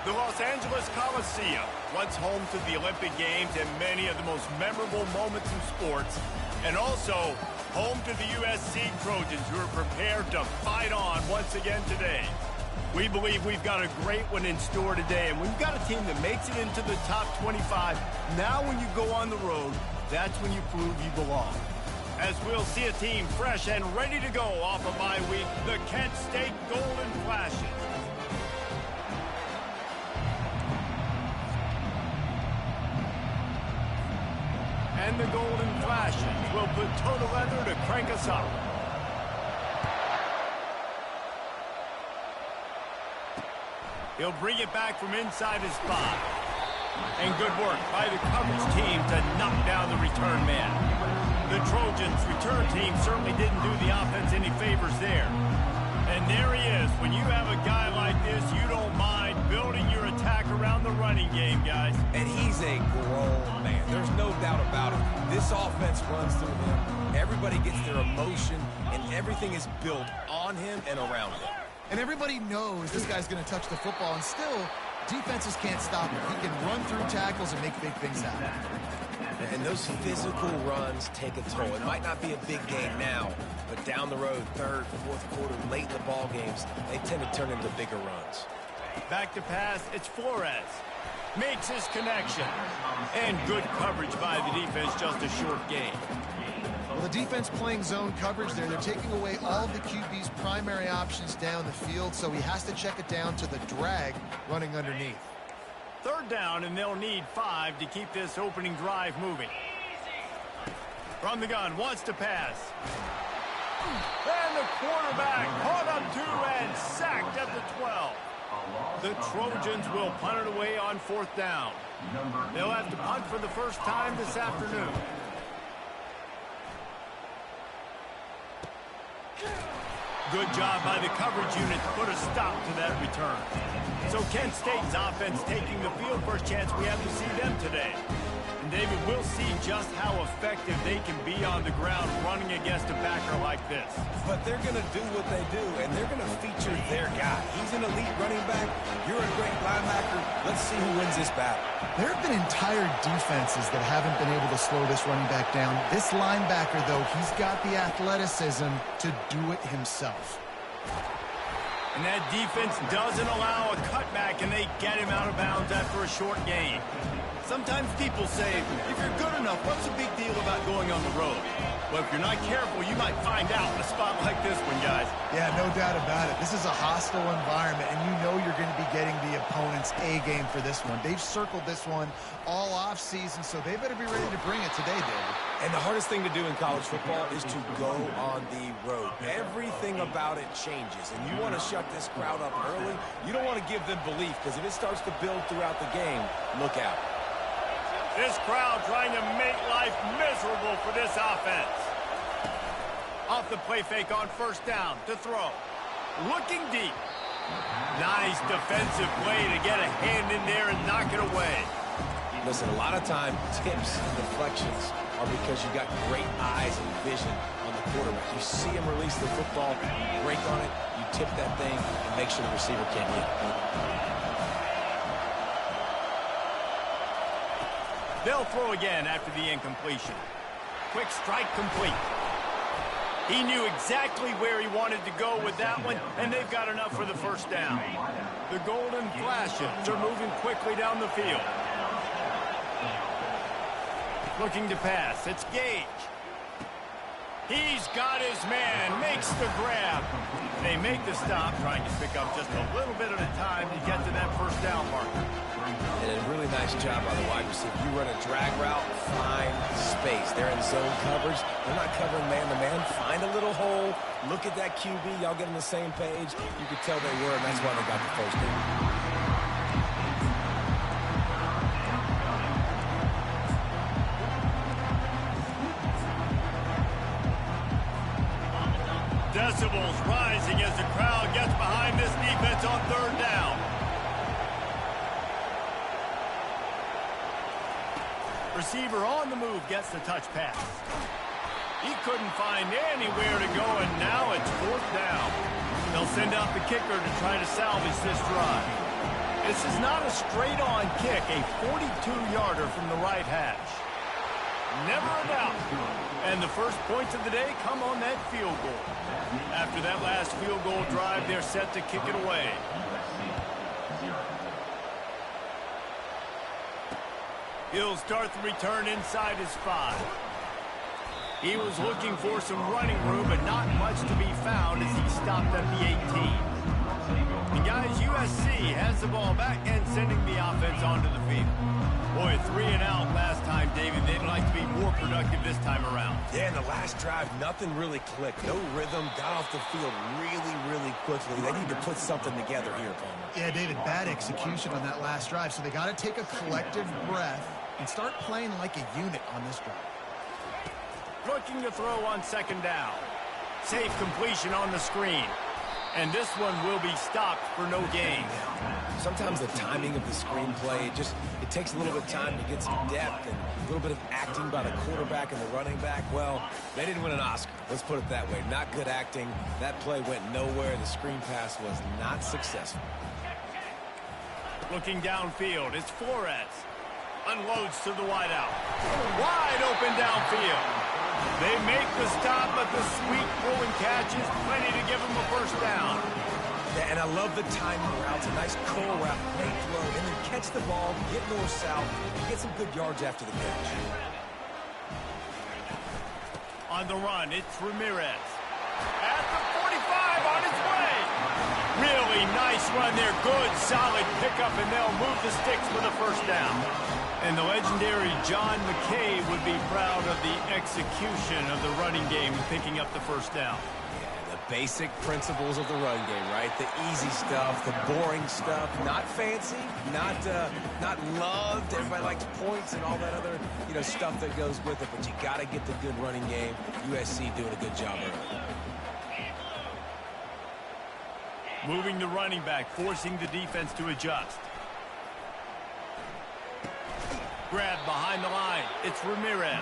The Los Angeles Coliseum, once home to the Olympic Games and many of the most memorable moments in sports, and also home to the USC Trojans, who are prepared to fight on once again today. We believe we've got a great one in store today, and we've got a team that makes it into the top 25. Now when you go on the road, that's when you prove you belong. As we'll see a team fresh and ready to go off a bye week, the Kent State Golden Flashes. And the Golden Flashes will put toe to leather to crank us up. He'll bring it back from inside his spot. And good work by the coverage team to knock down the return man. The Trojans' return team certainly didn't do the offense any favors there. And there he is. When you have a guy like this, you don't mind building your attack around the running game, guys. And he's a grown man. There's no doubt about it. This offense runs through him. Everybody gets their emotion, and everything is built on him and around him. And everybody knows this guy's going to touch the football, and still, defenses can't stop him. He can run through tackles and make big things happen. And those physical runs take a toll. It might not be a big game now, but down the road, third, fourth quarter, late in the ball games, they tend to turn into bigger runs. Back to pass, it's Flores. Makes his connection. And good coverage by the defense, just a short gain. Well, the defense playing zone coverage there, they're taking away all of the QB's primary options down the field, so he has to check it down to the drag running underneath. Third down, and they'll need 5 to keep this opening drive moving. From the gun, wants to pass. And the quarterback caught up to and sacked at the 12. The Trojans will punt it away on 4th down. They'll have to punt for the first time this afternoon. Good job by the coverage unit to put a stop to that return. So Kent State's offense taking the field. First chance we have to see them today. And David, we'll see just how effective they can be on the ground running against a backer like this. But they're going to do what they do, and they're going to feature their guy. He's an elite running back. You're a great linebacker. Let's see who wins this battle. There have been entire defenses that haven't been able to slow this running back down. This linebacker, though, he's got the athleticism to do it himself. And that defense doesn't allow a cutback, and they get him out of bounds after a short gain. Sometimes people say, if you're good enough, what's the big deal about going on the road? Well, if you're not careful, you might find out in a spot like this one, guys. Yeah, no doubt about it. This is a hostile environment, and you know you're going to be getting the opponent's A game for this one. They've circled this one all offseason, so they better be ready to bring it today, David. And the hardest thing to do in college football is to go on the road. Everything about it changes, and you want to shut this crowd up early. You don't want to give them belief, because if it starts to build throughout the game, look out. This crowd trying to make life miserable for this offense. Off the play fake on 1st down to throw. Looking deep. Nice defensive play to get a hand in there and knock it away. Listen, a lot of time, tips and deflections are because you got great eyes and vision on the quarterback. You see him release the football, you break on it, you tip that thing, and make sure the receiver can't hit it. They'll throw again after the incompletion. Quick strike complete. He knew exactly where he wanted to go with that one, and they've got enough for the 1st down. The Golden Flashes are moving quickly down the field. Looking to pass. It's Gage. He's got his man. Makes the grab. They make the stop, trying to pick up just a little bit at a time to get to that 1st down marker. And a really nice job by the wide receiver. You run a drag route, find space. They're in zone coverage. They're not covering man-to-man. Find a little hole. Look at that QB. Y'all get on the same page. You could tell they were, and that's why they got the 1st down. Decibels rising as the crowd gets behind this defense on 3rd down. Receiver on the move gets the touch pass. He couldn't find anywhere to go, and now it's 4th down. They'll send out the kicker to try to salvage this drive. This is not a straight-on kick, a 42-yarder from the right hash. Never a doubt. And the first points of the day come on that field goal. After that last field goal drive, they're set to kick it away. He'll start the return inside his 5. He was looking for some running room, but not much to be found as he stopped at the 18. And guys, USC has the ball back and sending the offense onto the field. Boy, 3 and out last time, David. They'd like to be more productive this time around. Yeah, in the last drive, nothing really clicked. No rhythm, got off the field really quickly. They need to put something together here, Palmer. Yeah, David, bad execution on that last drive, so they got to take a collective breath and start playing like a unit on this drive. Looking to throw on second down. Safe completion on the screen. And this one will be stopped for no gain. Sometimes the timing of the screenplay, it takes a little bit of time to get some depth and a little bit of acting by the quarterback and the running back. Well, they didn't win an Oscar. Let's put it that way. Not good acting. That play went nowhere. The screen pass was not successful. Looking downfield, it's Flores. Unloads to the wideout. Wide open downfield. They make the stop, but the sweet throwing catch is plenty to give them a first down. Yeah, and I love the timing routes. A nice curl route, great throw, and then catch the ball, get north-south, and get some good yards after the catch. On the run, it's Ramirez. At the 45, on its way. Really nice run there. Good, solid pickup, and they'll move the sticks for the first down. And the legendary John McKay would be proud of the execution of the running game, picking up the first down. Yeah, the basic principles of the run game, right? The easy stuff, the boring stuff, not fancy, not loved. Everybody likes points and all that other, stuff that goes with it. But you got to get the good running game. USC doing a good job early. Moving the running back, forcing the defense to adjust. Grab behind the line. It's Ramirez.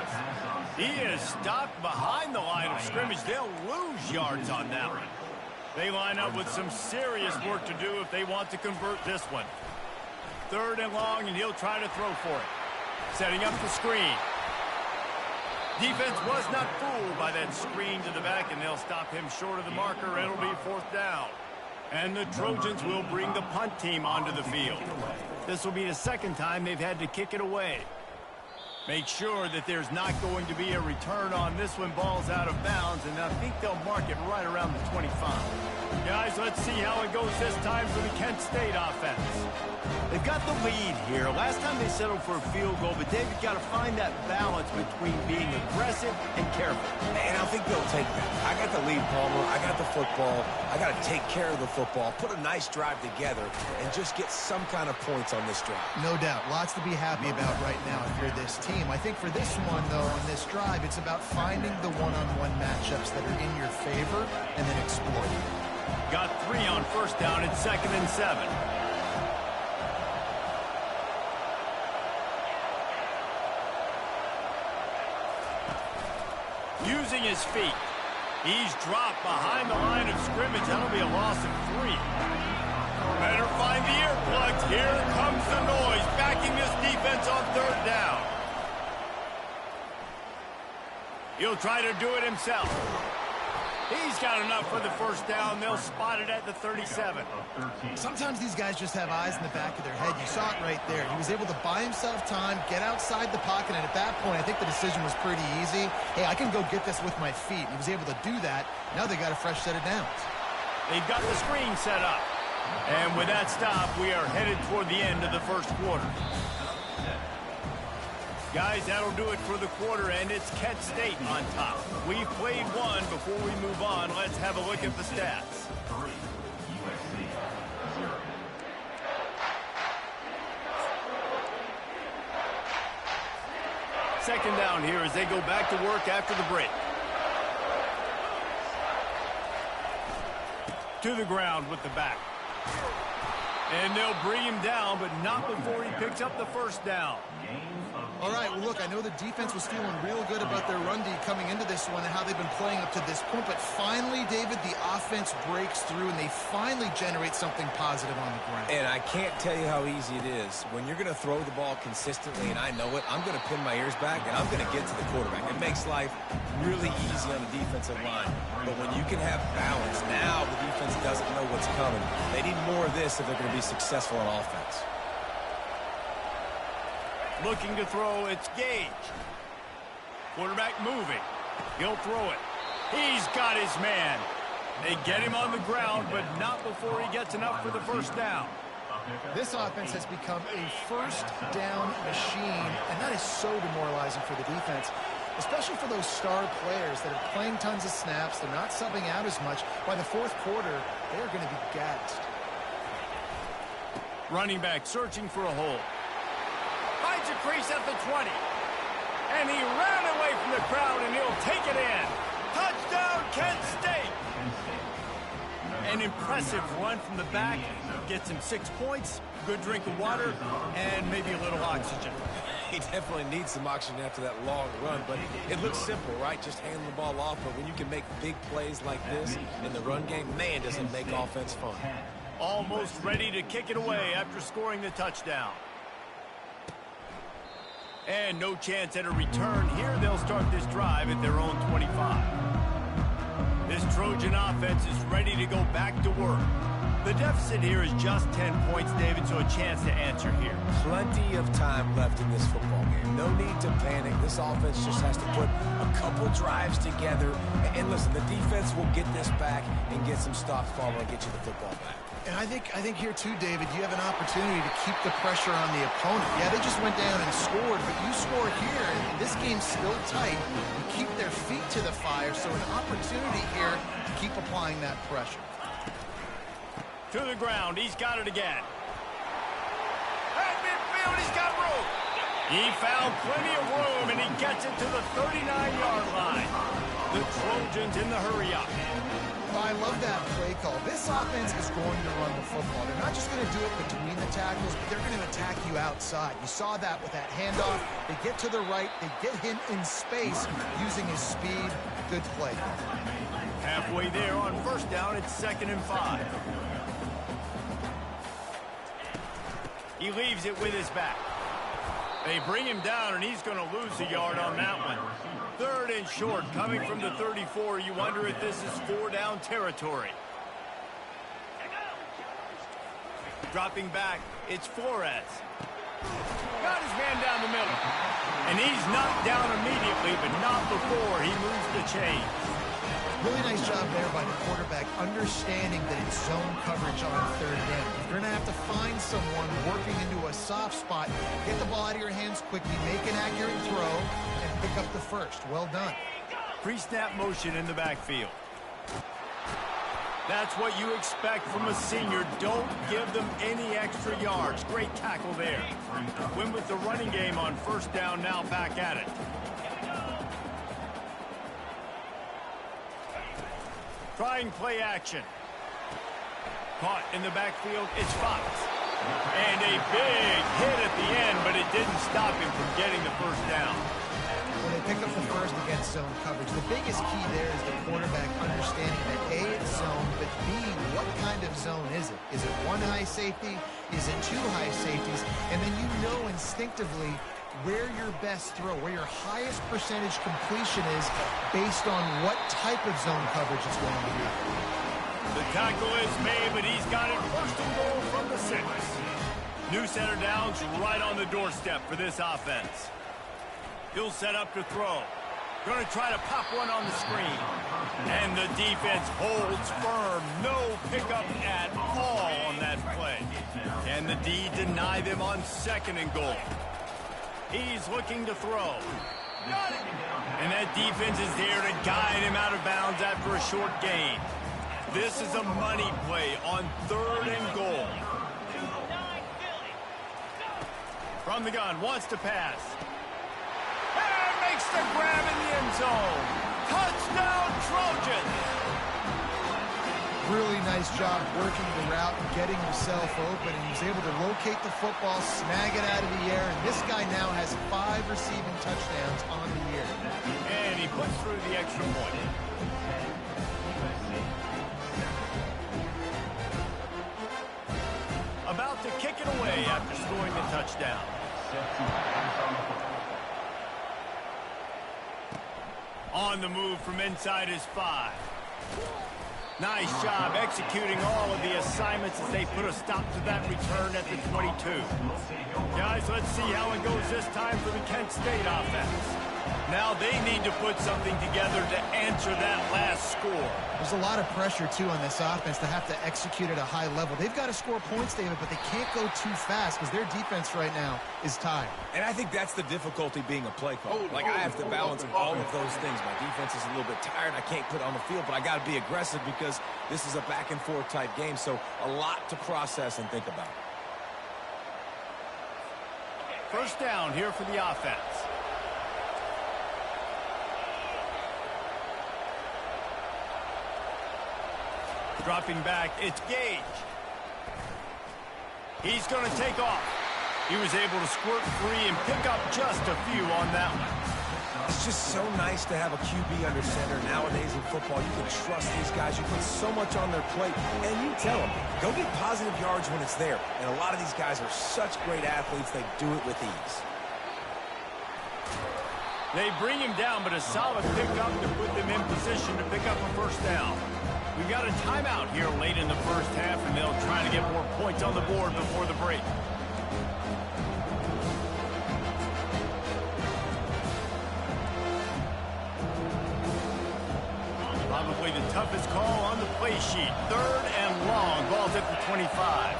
He is stopped behind the line of scrimmage. They'll lose yards on that one. They line up with some serious work to do if they want to convert this one. 3rd and long, and he'll try to throw for it. Setting up the screen. Defense was not fooled by that screen to the back, and they'll stop him short of the marker. It'll be 4th down. And the Trojans will bring the punt team onto the field. This will be the second time they've had to kick it away. Make sure that there's not going to be a return on this one. Ball's out of bounds, and I think they'll mark it right around the 25. Guys, let's see how it goes this time for the Kent State offense. They've got the lead here. Last time they settled for a field goal, but David got to find that balance between being aggressive and careful. And I think they'll take that. I got the lead, Palmer. I got the football. I got to take care of the football, put a nice drive together, and just get some kind of points on this drive. No doubt. Lots to be happy about right now if you're this team. I think for this one, though, on this drive, it's about finding the one-on-one matchups that are in your favor and then exploiting. Got 3 on first down and 2nd and 7. Using his feet. He's dropped behind the line of scrimmage. That'll be a loss of 3. Better find the earplugs. Here comes the noise, backing this defense on 3rd down. He'll try to do it himself. He's got enough for the first down. They'll spot it at the 37. Sometimes these guys just have eyes in the back of their head. You saw it right there. He was able to buy himself time, get outside the pocket, and at that point, I think the decision was pretty easy. Hey, I can go get this with my feet. He was able to do that. Now they got a fresh set of downs. They've got the screen set up. And with that stop, we are headed toward the end of the first quarter. Guys, that'll do it for the quarter, and it's Kent State on top. We've played one. Before we move on, let's have a look at the stats. Second down here as they go back to work after the break. To the ground with the back. And they'll bring him down, but not before he picks up the first down. All right, well, look, I know the defense was feeling real good about their run D coming into this one and how they've been playing up to this point, but finally, David, the offense breaks through and they finally generate something positive on the ground. And I can't tell you how easy it is. When you're going to throw the ball consistently, and I know it, I'm going to pin my ears back and I'm going to get to the quarterback. It makes life really easy on the defensive line. But when you can have balance, now the defense doesn't know what's coming. They need more of this if they're going to be successful on offense. Looking to throw, it's Gage. Quarterback moving. He'll throw it. He's got his man. They get him on the ground, but not before he gets enough for the first down. This offense has become a first down machine, and that is so demoralizing for the defense, especially for those star players that are playing tons of snaps. They're not subbing out as much. By the fourth quarter, they are going to be gassed. Running back searching for a hole. Finds a crease at the 20. And he ran away from the crowd, and he'll take it in. Touchdown, Kent State! An impressive run from the back. Gets him 6 points, good drink of water, and maybe a little oxygen. He definitely needs some oxygen after that long run, but it looks simple, right? Just hand the ball off, but when you can make big plays like this in the run game, man, does it make offense fun. Almost ready to kick it away after scoring the touchdown. And no chance at a return here. They'll start this drive at their own 25. This Trojan offense is ready to go back to work. The deficit here is just 10 points, David, so a chance to answer here. Plenty of time left in this football game. No need to panic. This offense just has to put a couple drives together. And listen, the defense will get this back and get some stops following and get you the football back. And I think here too, David, you have an opportunity to keep the pressure on the opponent. Yeah, they just went down and scored, but you score here, and this game's still tight. You keep their feet to the fire, so an opportunity here to keep applying that pressure. To the ground, he's got it again. At midfield, he's got room. He found plenty of room, and he gets it to the 39-yard line. The Trojans in the hurry-up. I love that play call. This offense is going to run the football. They're not just going to do it between the tackles, but they're going to attack you outside. You saw that with that handoff. They get to the right. They get him in space using his speed. Good play. Halfway there on first down, it's 2nd and 5. He leaves it with his back. They bring him down, and he's going to lose a yard on that one. 3rd and short, coming from the 34. You wonder if this is 4-down territory. Dropping back, it's Flores. Got his man down the middle. And he's knocked down immediately, but not before he moves the chain. Really nice job there by the quarterback, understanding that it's zone coverage on 3rd down. You're going to have to find someone working into a soft spot, get the ball out of your hands quickly, make an accurate throw, and pick up the first. Well done. Pre-snap motion in the backfield. That's what you expect from a senior. Don't give them any extra yards. Great tackle there. Win with the running game on first down, now back at it. Trying play action. Caught in the backfield, it's Fox. And a big hit at the end, but it didn't stop him from getting the first down. When they pick up the first against zone coverage, the biggest key there is the quarterback understanding that A, it's zone, but B, what kind of zone is it? Is it 1 high safety? Is it 2 high safeties? And then you know instinctively where your best throw, where your highest percentage completion is based on what type of zone coverage it's going to be. The tackle is made, but he's got it 1st and goal from the 6. New center downs right on the doorstep for this offense. He'll set up to throw. Going to try to pop one on the screen. And the defense holds firm. No pickup at all on that play. Can the D deny them on 2nd and goal? He's looking to throw. Got it. And that defense is there to guide him out of bounds after a short gain. This is a money play on 3rd and goal. From the gun, wants to pass. And makes the grab in the end zone. Touchdown, Trojans. really nice job working the route and getting himself open, and he was able to locate the football, snag it out of the air, and this guy now has 5 receiving touchdowns on the year. And he puts through the extra point. About to kick it away after scoring the touchdown. On the move from inside his 5. Nice job executing all of the assignments as they put a stop to that return at the 22. Guys, let's see how it goes this time for the Kent State offense. Now they need to put something together to answer that last score. There's a lot of pressure, too, on this offense to have to execute at a high level. They've got to score points, David, but they can't go too fast because their defense right now is tired. And I think that's the difficulty being a play caller. Like, I have to balance all of those things. My defense is a little bit tired. I can't put it on the field, but I got to be aggressive because this is a back-and-forth type game, so a lot to process and think about. First down here for the offense. Dropping back, it's Gage. He's going to take off. He was able to squirt free and pick up just a few on that one. It's just so nice to have a QB under center. Nowadays in football, you can trust these guys. You put so much on their plate, and you tell them, go get positive yards when it's there. And a lot of these guys are such great athletes, they do it with ease. They bring him down, but a solid pickup to put them in position to pick up a first down. We've got a timeout here late in the first half, and they'll try to get more points on the board before the break. Probably the toughest call on the play sheet. 3rd and long. Ball's at the 25.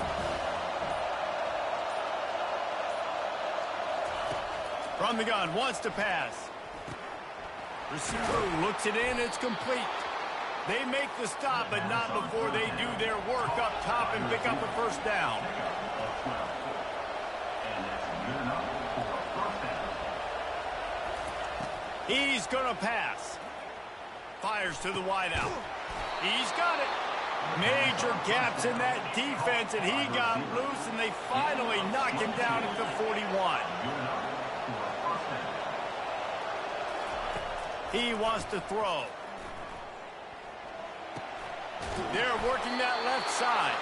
From the gun, wants to pass. Receiver looks it in, it's complete. They make the stop, but not before they do their work up top and pick up a first down. He's going to pass. Fires to the wideout. He's got it. Major gaps in that defense, and he got loose, and they finally knock him down at the 41. He wants to throw. They're working that left side.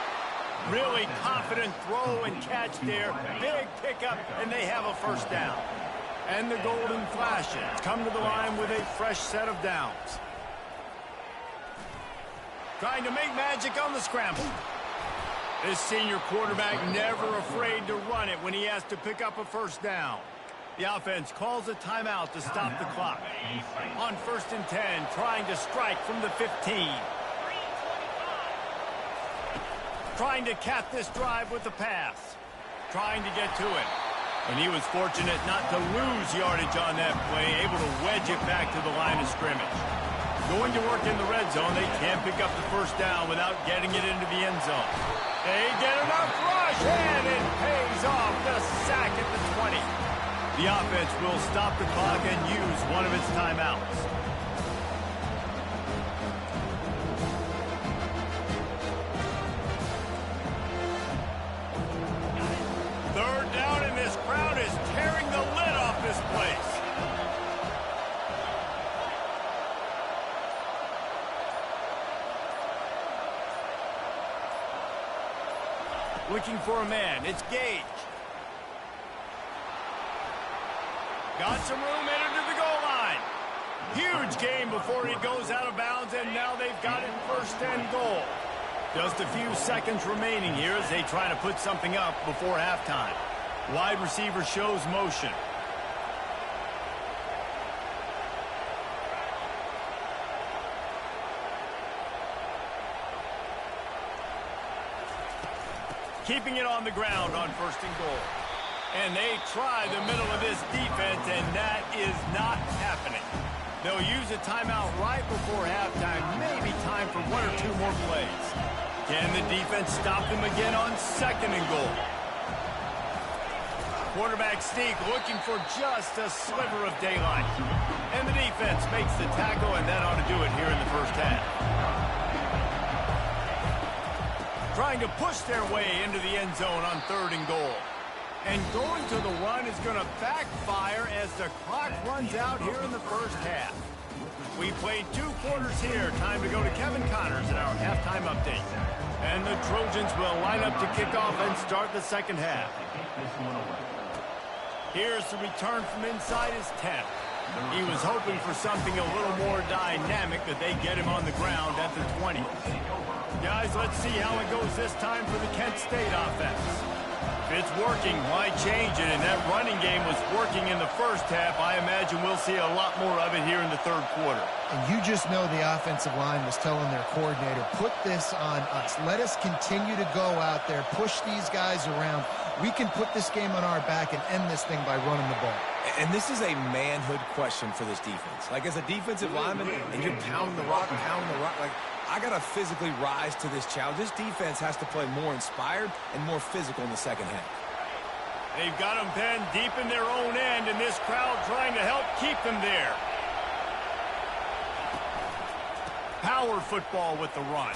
Really confident throw and catch there. Big pickup, and they have a first down. And the Golden Flashes come to the line with a fresh set of downs. Trying to make magic on the scramble. This senior quarterback never afraid to run it when he has to pick up a first down. The offense calls a timeout to stop the clock. On 1st and 10, trying to strike from the 15. Trying to cap this drive with the pass. Trying to get to it. And he was fortunate not to lose yardage on that play, able to wedge it back to the line of scrimmage. Going to work in the red zone, they can't pick up the first down without getting it into the end zone. They get enough rush, and it pays off. The sack at the 20. The offense will stop the clock and use one of its timeouts. Third down, and this crowd is tearing the lid off this place. Looking for a man. It's Gage. Got some room, entered to the goal line. Huge gain before he goes out of bounds, and now they've got it 1st and goal. Just a few seconds remaining here as they try to put something up before halftime. Wide receiver shows motion. Keeping it on the ground on 1st and goal. And they try the middle of this defense, and that is not happening. They'll use a timeout right before halftime, maybe time for 1 or 2 more plays. Can the defense stop them again on 2nd and goal? Quarterback sneak looking for just a sliver of daylight. And the defense makes the tackle, and that ought to do it here in the first half. trying to push their way into the end zone on 3rd and goal. And going to the run is going to backfire as the clock runs out here in the first half. We played 2 quarters here. Time to go to Kevin Connors in our halftime update. And the Trojans will line up to kick off and start the second half. Here's the return from inside his 10. He was hoping for something a little more dynamic, that they get him on the ground at the 20. Guys, let's see how it goes this time for the Kent State offense. If it's working, why change it? And that running game was working in the first half. I imagine we'll see a lot more of it here in the 3rd quarter. And you just know the offensive line was telling their coordinator, put this on us. Let us continue to go out there, push these guys around. We can put this game on our back and end this thing by running the ball. And this is a manhood question for this defense. Like, as a defensive lineman, and you're pounding the rock, like, I got to physically rise to this challenge. This defense has to play more inspired and more physical in the second half. They've got them pinned deep in their own end, and this crowd trying to help keep them there. Power football with the run.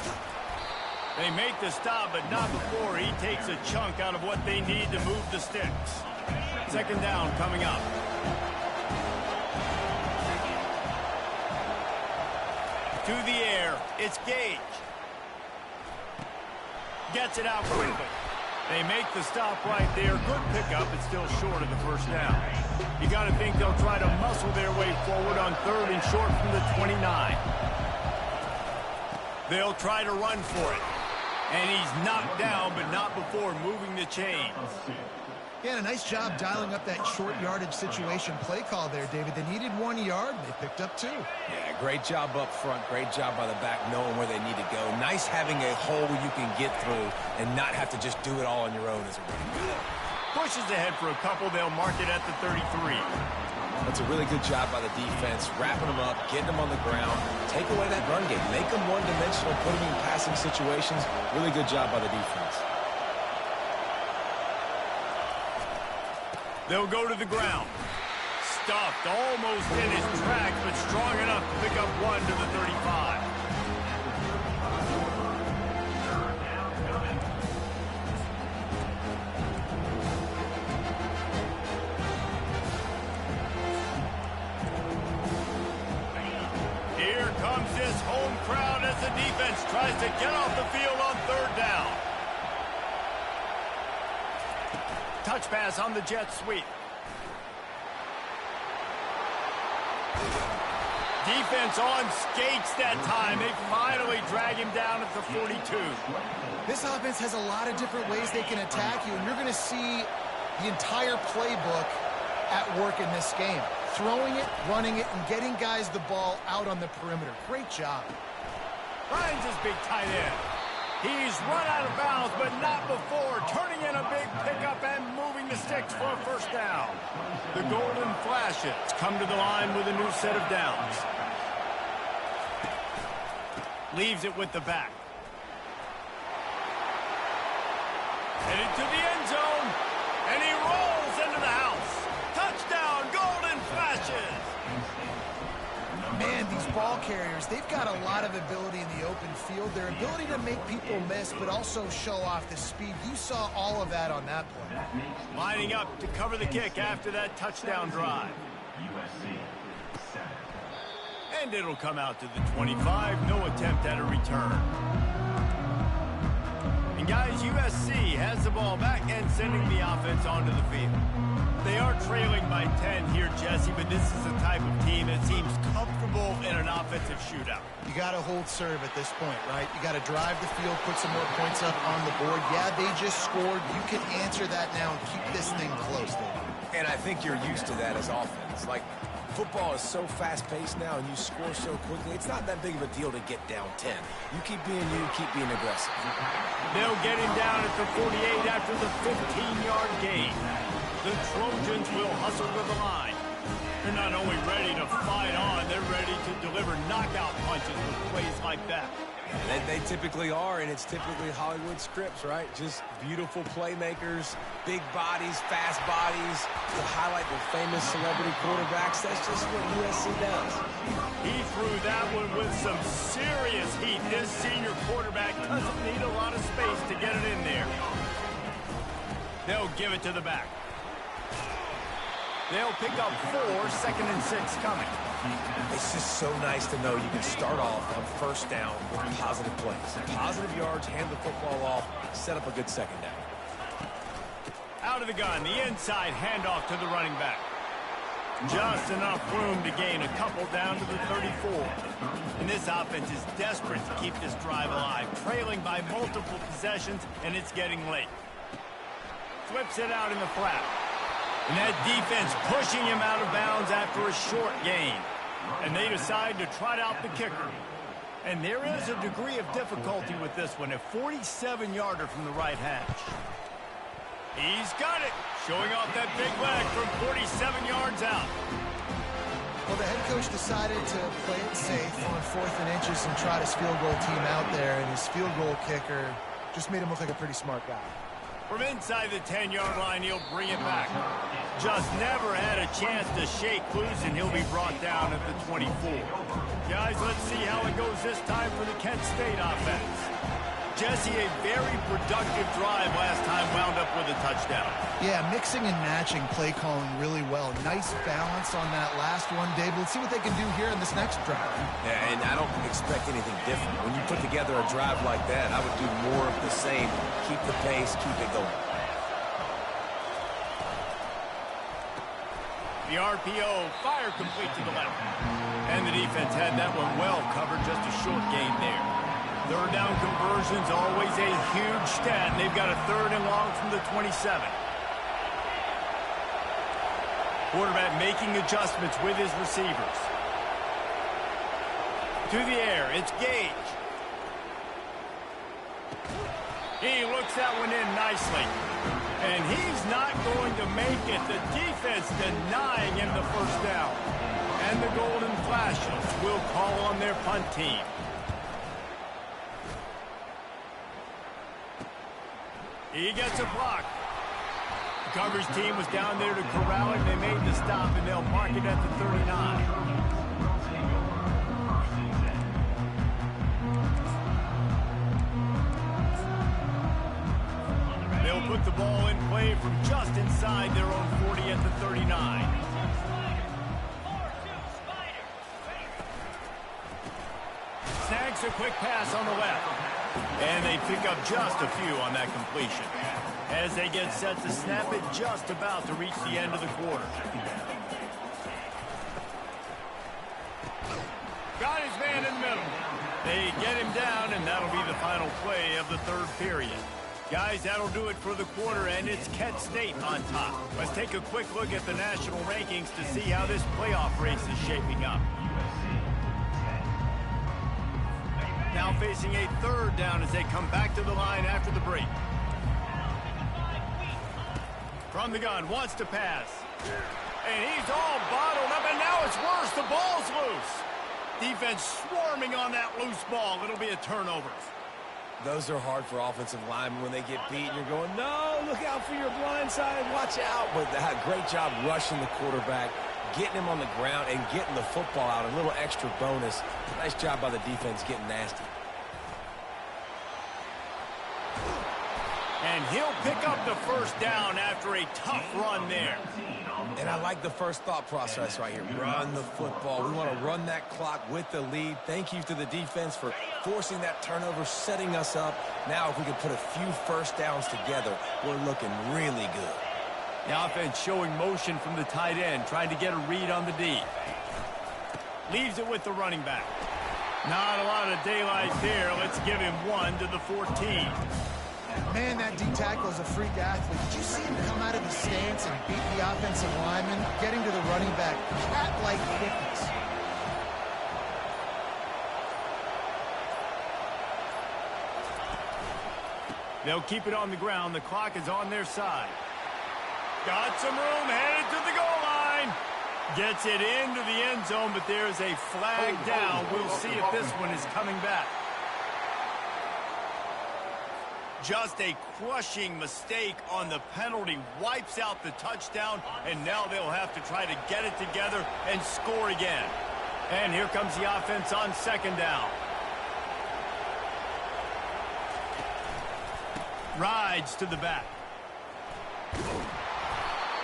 They make the stop, but not before he takes a chunk out of what they need to move the sticks. Second down coming up. To the air, it's Gage. Gets it out quickly. They make the stop right there. Good pickup, but still short of the first down. You got to think they'll try to muscle their way forward on 3rd and short from the 29. They'll try to run for it. And he's knocked down, but not before moving the chains. Yeah, and a nice job dialing up that short yardage situation play call there, David. They needed 1 yard, and they picked up 2. Yeah, great job up front. Great job by the back, knowing where they need to go. Nice having a hole where you can get through and not have to just do it all on your own as a running back. Pushes ahead for a couple. They'll mark it at the 33. That's a really good job by the defense, wrapping them up, getting them on the ground. Take away that run game. Make them one-dimensional, put them in passing situations. Really good job by the defense. They'll go to the ground. Stuffed almost in his tracks, but strong enough to pick up 1 to the 35. Here comes this home crowd as the defense tries to get off the field on 3rd down. Touch pass on the jet sweep. Defense on skates that time. They finally drag him down at the 42. This offense has a lot of different ways they can attack you, and you're going to see the entire playbook at work in this game. Throwing it, running it, and getting guys the ball out on the perimeter. Great job. Finds his big tight end. He's run out of bounds, but not before turning in a big pickup and moving the sticks for a first down. The Golden Flashes come to the line with a new set of downs. Leaves it with the back. Headed to the end zone, and he rolls into the house. Touchdown, Golden Flashes! Man, these ball carriers, they've got a lot of ability in the open field. Their ability to make people miss, but also show off the speed. You saw all of that on that play. Lining up to cover the kick after that touchdown drive. And it'll come out to the 25. No attempt at a return. And guys, USC has the ball back and sending the offense onto the field. They are trailing by 10 here, Jesse, but this is the type of team that seems comfortable in an offensive shootout. You got to hold serve at this point, right? You got to drive the field, put some more points up on the board. Yeah, they just scored. You can answer that now and keep this thing close, David. And I think you're used to that as offense. Like, football is so fast-paced now and you score so quickly, it's not that big of a deal to get down 10. You keep being you, keep being aggressive. They'll get him down at the 48 after the 15-yard gain. The Trojans will hustle to the line. They're not only ready to fight on, they're ready to deliver knockout punches with plays like that. They typically are, and it's typically Hollywood scripts, right? Just beautiful playmakers, big bodies, fast bodies, to highlight the famous celebrity quarterbacks. That's just what USC does. He threw that one with some serious heat. This senior quarterback doesn't need a lot of space to get it in there. They'll give it to the back. They'll pick up 4, 2nd and 6 coming. It's just so nice to know you can start off on first down with positive plays. Positive yards, hand the football off, set up a good second down. Out of the gun, the inside handoff to the running back. Just enough room to gain a couple down to the 34. And this offense is desperate to keep this drive alive, trailing by multiple possessions, and it's getting late. Flips it out in the flat. And that defense pushing him out of bounds after a short gain. And they decide to trot out the kicker. And there is a degree of difficulty with this one, a 47-yarder from the right hash. He's got it, showing off that big leg from 47 yards out. Well, the head coach decided to play it safe on 4th and inches and trot his field goal team out there, and his field goal kicker just made him look like a pretty smart guy. From inside the 10-yard line, he'll bring it back. Just never had a chance to shake loose, and he'll be brought down at the 24. Guys, let's see how it goes this time for the Kent State offense. Jesse, a very productive drive last time, wound up with a touchdown. Yeah, mixing and matching play calling really well. Nice balance on that last one, Dave. Let's see what they can do here in this next drive. Yeah, and I don't expect anything different. When you put together a drive like that, I would do more of the same. Keep the pace, keep it going. The RPO, fire complete to the left. And the defense had that one well covered, just a short gain there. Third down conversions, always a huge stat. They've got a 3rd and long from the 27. Quarterback making adjustments with his receivers. To the air, it's Gage. He looks that one in nicely. And he's not going to make it. The defense denying him the first down. And the Golden Flashes will call on their punt team. He gets a block. The coverage team was down there to corral him. They made the stop, and they'll mark it at the 39. They'll put the ball in play from just inside their own 40 at the 39. Snags a quick pass on the left. And they pick up just a few on that completion. As they get set to snap it, just about to reach the end of the quarter. Got his man in the middle. They get him down, and that'll be the final play of the 3rd period. Guys, that'll do it for the quarter, and it's Kent State on top. Let's take a quick look at the national rankings to see how this playoff race is shaping up. Now facing a 3rd down as they come back to the line after the break. From the gun, wants to pass. And he's all bottled up, and now it's worse. The ball's loose. Defense swarming on that loose ball. It'll be a turnover. Those are hard for offensive linemen when they get beat, and you're going, no, look out for your blind side, watch out. But they had a great job rushing the quarterback, getting him on the ground, and getting the football out. A little extra bonus. Nice job by the defense getting nasty. And he'll pick up the first down after a tough run there. And I like the first thought process right here. Run the football. We want to run that clock with the lead. Thank you to the defense for forcing that turnover, setting us up. Now, if we can put a few first downs together, we're looking really good. The offense showing motion from the tight end, trying to get a read on the D. Leaves it with the running back. Not a lot of daylight there. Let's give him 1 to the 14. Man, that D-tackle is a freak athlete. Did you see him come out of the stance and beat the offensive lineman, getting to the running back? Cat-like quickness. They'll keep it on the ground. The clock is on their side. Got some room, headed to the goal line. Gets it into the end zone, but there's a flag down. We'll see if this one is coming back. Just a crushing mistake on the penalty wipes out the touchdown, and now they'll have to try to get it together and score again. And here comes the offense on second down. Rides to the back.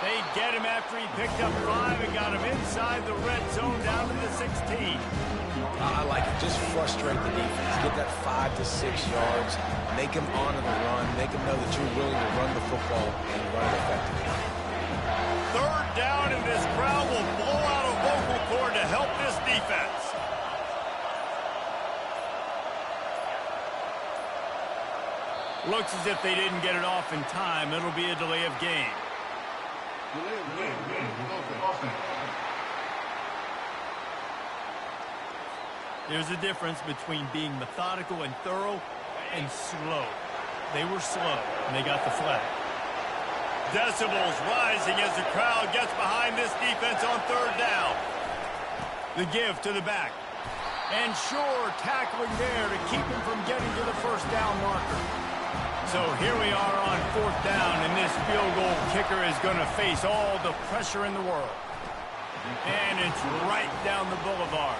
They get him after he picked up 5 and got him inside the red zone down to the 16. I like it. Just frustrate the defense. Get that 5 to 6 yards. Make them honor the run. Make them know that you're willing to run the football and run it effectively. Third down, and this crowd will blow out a vocal cord to help this defense. Looks as if they didn't get it off in time. It'll be a delay of game. There's a difference between being methodical and thorough and slow. They were slow, and they got the flag. Decibels rising as the crowd gets behind this defense on third down. The give to the back. And Shore tackling there to keep him from getting to the first down marker. So here we are on fourth down, and this field goal kicker is going to face all the pressure in the world. And it's right down the boulevard.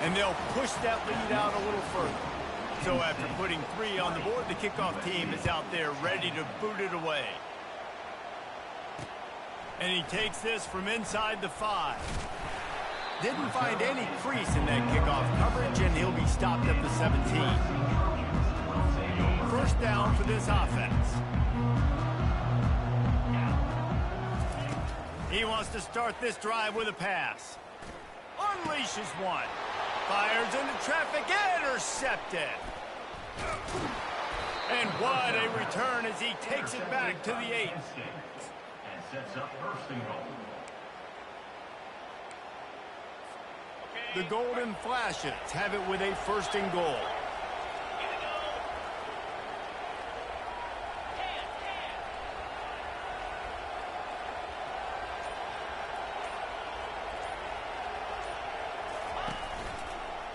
And they'll push that lead out a little further. So after putting 3 on the board, the kickoff team is out there ready to boot it away. And he takes this from inside the 5. Didn't find any crease in that kickoff coverage, and he'll be stopped at the 17. First down for this offense. He wants to start this drive with a pass. Unleashes one. Fires into traffic, intercepted. And what a return as he takes it back to the 8. And sets up first and goal. The Golden Flashes have it with a first and goal.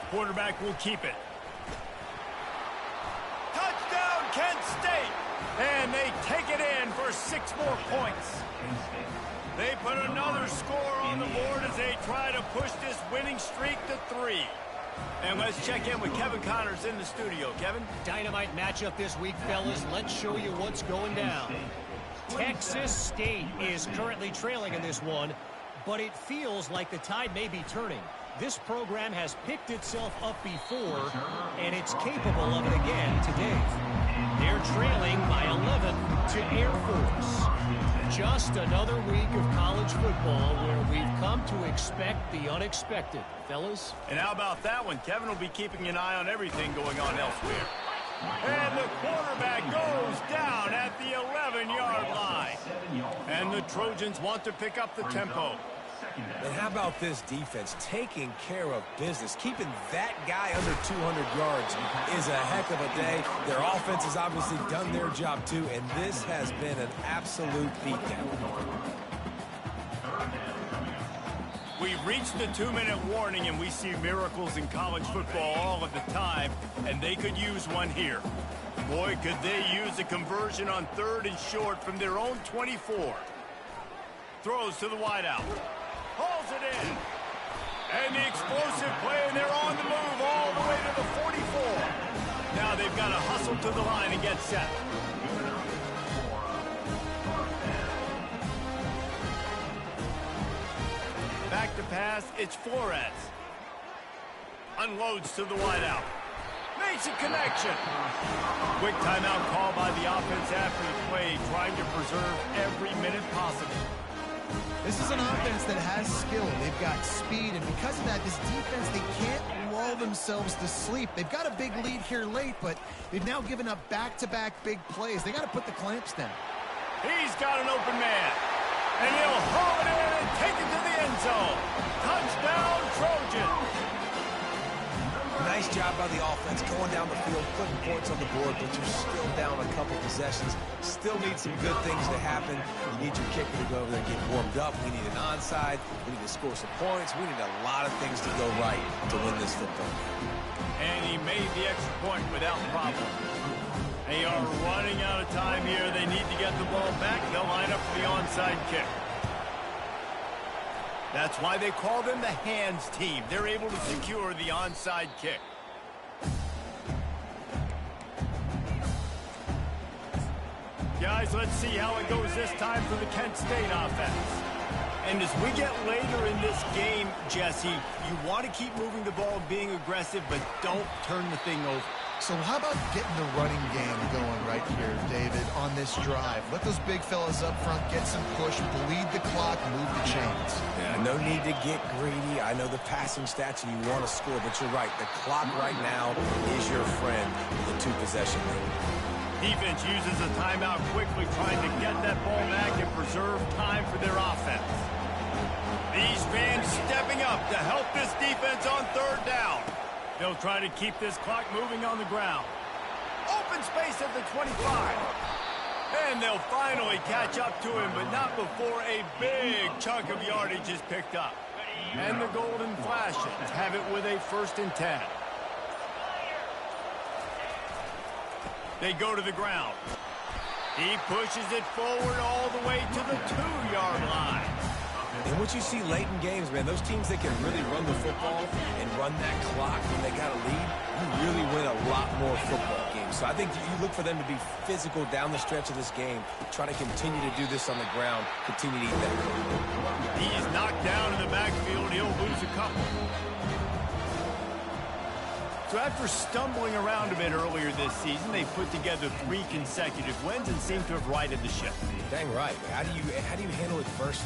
Quarterback will keep it. Touchdown, Kent State! And they take it in for 6 more points. They put another score on the board as they try to push this winning streak to 3. And let's check in with Kevin Connors in the studio. Kevin? Dynamite matchup this week, fellas. Let's show you what's going down. Texas State is currently trailing in this one, but it feels like the tide may be turning. This program has picked itself up before, and it's capable of it again today. They're trailing by 11 to Air Force. Just another week of college football where we've come to expect the unexpected, fellas. And how about that one? Kevin will be keeping an eye on everything going on elsewhere. And the quarterback goes down at the 11-yard line. And the Trojans want to pick up the tempo. And how about this defense taking care of business? Keeping that guy under 200 yards is a heck of a day. Their offense has obviously done their job too, and this has been an absolute beatdown. We've reached the 2-minute warning, and we see miracles in college football all of the time, and they could use one here. Boy, could they use a conversion on 3rd and short from their own 24. Throws to the wideout. Hauls it in. And the explosive play, and they're on the move all the way to the 44. Now they've got to hustle to the line and get set. Back to pass, it's Flores. Unloads to the wideout. Makes a connection. Quick timeout call by the offense after the play, trying to preserve every minute possible. This is an offense that has skill. They've got speed, and because of that, this defense, they can't lull themselves to sleep. They've got a big lead here late, but they've now given up back-to-back big plays. They got to put the clamps down. He's got an open man, and he'll haul it in and take it to the end zone. Touchdown, Trojans. Nice job by the offense going down the field, putting points on the board, but you're still down a couple possessions. Still need some good things to happen. You need your kicker to go over there and get warmed up. We need an onside. We need to score some points. We need a lot of things to go right to win this football game. And he made the extra point without problem. They are running out of time here. They need to get the ball back. They'll line up for the onside kick. That's why they call them the hands team. They're able to secure the onside kick. Guys, let's see how it goes this time for the Kent State offense. And as we get later in this game, Jesse, you want to keep moving the ball, being aggressive, but don't turn the thing over. So how about getting the running game going right here, David, on this drive? Let those big fellas up front get some push, bleed the clock, move the chains. Yeah, no need to get greedy. I know the passing stats and you want to score, but you're right. The clock right now is your friend with a two-possession lead. Defense uses a timeout quickly, trying to get that ball back and preserve time for their offense. These fans stepping up to help this defense on third down. They'll try to keep this clock moving on the ground. Open space at the 25. And they'll finally catch up to him, but not before a big chunk of yardage is picked up. And the Golden Flashes have it with a 1st and 10. They go to the ground. He pushes it forward all the way to the 2-yard line. And what you see late in games, man, those teams that can really run the football and run that clock when they got a lead, you really win a lot more football games. So I think you look for them to be physical down the stretch of this game, try to continue to do this on the ground, continue to eat that clock. He is knocked down in the backfield. He'll lose a couple. So after stumbling around a bit earlier this season, they put together 3 consecutive wins and seem to have righted the ship. Dang right. How do you handle adversity?